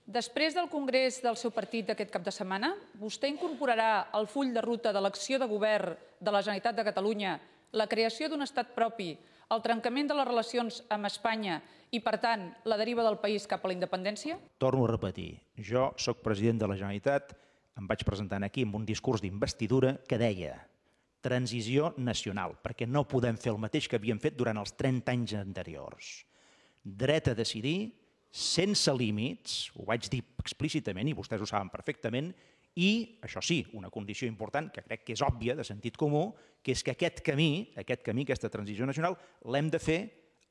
Després del congrés del seu partit d'aquest cap de setmana, vostè incorporarà al full de ruta de l'acció de govern de la Generalitat de Catalunya la creació d'un estat propi, el trencament de les relacions amb Espanya i, per tant, la deriva del país cap a la independència? Torno a repetir, jo sóc president de la Generalitat, em vaig presentar aquí amb un discurs d'investidura que deia transició nacional, perquè no podem fer el mateix que havíem fet durant els 30 anys anteriors. Dret a decidir, sense límits, ho vaig dir explícitament i vostès ho saben perfectament, i, això sí, una condició important que crec que és òbvia, de sentit comú, que és que aquest camí, aquesta transició nacional, l'hem de fer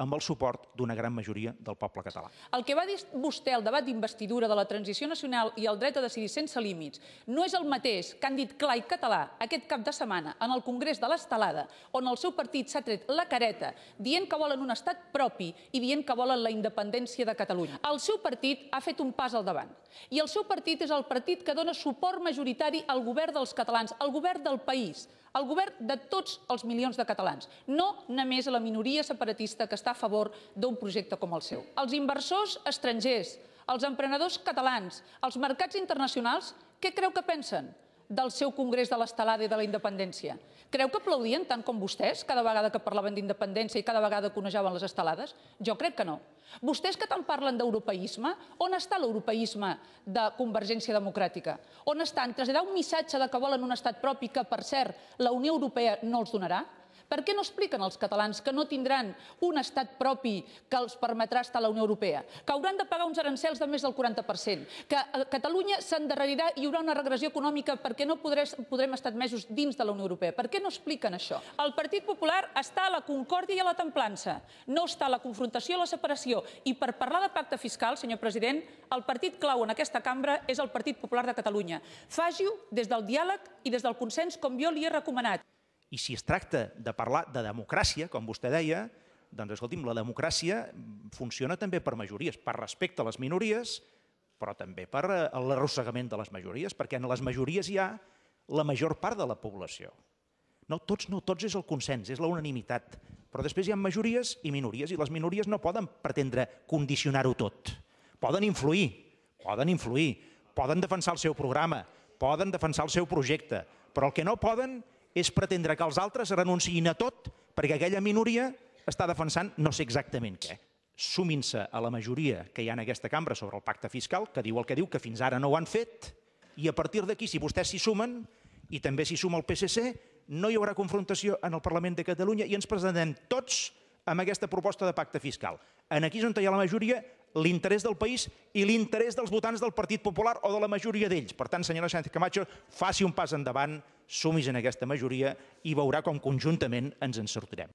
amb el suport d'una gran majoria del poble català. El que va dir vostè al debat d'investidura de la transició nacional i el dret a decidir sense límits no és el mateix que han dit clar i català aquest cap de setmana en el Congrés de l'Estelada, on el seu partit s'ha tret la careta dient que volen un estat propi i dient que volen la independència de Catalunya. El seu partit ha fet un pas al davant i el seu partit és el partit que dona suport majoritari al govern dels catalans, al govern del país, al govern de tots els milions de catalans, no només a la minoria separatista que està a favor d'un projecte com el seu. Els inversors estrangers, els emprenedors catalans, els mercats internacionals, què creu que pensen del seu congrés de l'Estelada i de la independència? Creu que aplaudien tant com vostès cada vegada que parlaven d'independència i cada vegada que onejaven les estelades? Jo crec que no. Vostès que tant parlen d'europeisme, on està l'europeisme de Convergència Democràtica? On està? En traslladar un missatge de que volen un estat propi que, per cert, la Unió Europea no els donarà? Per què no expliquen als catalans que no tindran un estat propi que els permetrà estar a la Unió Europea, que hauran de pagar uns arancels de més del 40%, que a Catalunya s'endarrerirà i hi haurà una regressió econòmica perquè no podrem estar mesos dins de la Unió Europea? Per què no expliquen això? El Partit Popular està a la concòrdia i a la templança, no està a la confrontació i a la separació. I per parlar de pacte fiscal, senyor president, el partit clau en aquesta cambra és el Partit Popular de Catalunya. Faci-ho des del diàleg i des del consens, com jo li he recomanat. I si es tracta de parlar de democràcia, com vostè deia, doncs escolti'm, la democràcia funciona també per majories, per respecte a les minories, però també per l'arrossegament de les majories, perquè en les majories hi ha la major part de la població. No tots és el consens, és la unanimitat, però després hi ha majories i minories, i les minories no poden pretendre condicionar-ho tot. Poden influir, poden defensar el seu programa, poden defensar el seu projecte, però el que no poden és pretendre que els altres renunciïn a tot perquè aquella minoria està defensant no sé exactament què. Sumin-se a la majoria que hi ha en aquesta cambra sobre el pacte fiscal, que diu el que diu, que fins ara no ho han fet, i a partir d'aquí, si vostès s'hi sumen, i també s'hi suma el PSC, no hi haurà confrontació en el Parlament de Catalunya i ens presentem tots amb aquesta proposta de pacte fiscal. Aquí és on hi ha la majoria, l'interès del país i l'interès dels votants del Partit Popular o de la majoria d'ells. Per tant, senyora Sánchez Camacho, faci un pas endavant, sumis en aquesta majoria i veurà com conjuntament ens en sortirem.